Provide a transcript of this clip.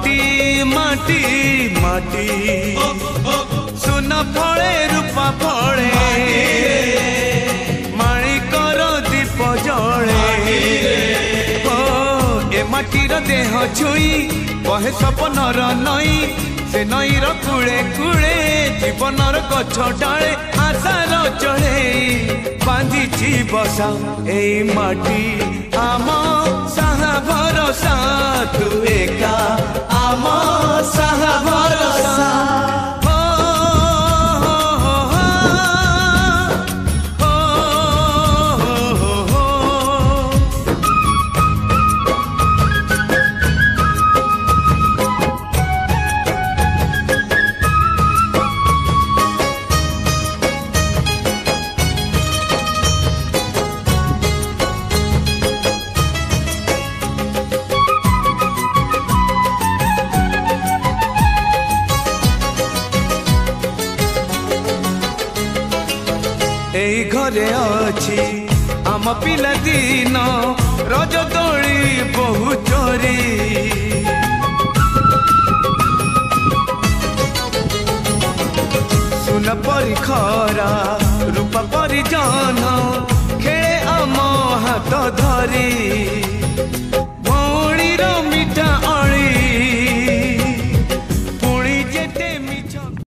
माटी माटी माटी सुन फले रूपा फले माणिकर दीप जले ए माटीर देह छुई कहे सपनर नई से नईर कूले कूले जीवनर गछ डाले आशार चढ़े बांधी बसा ए माटी आम साहा भरोसा तू एका आम साहा भरोसा एई घरे अछि आम पिला दिन रज दोली बहु चोरी सुन परी खरा रूप परी जान खेले आम हाथ धरी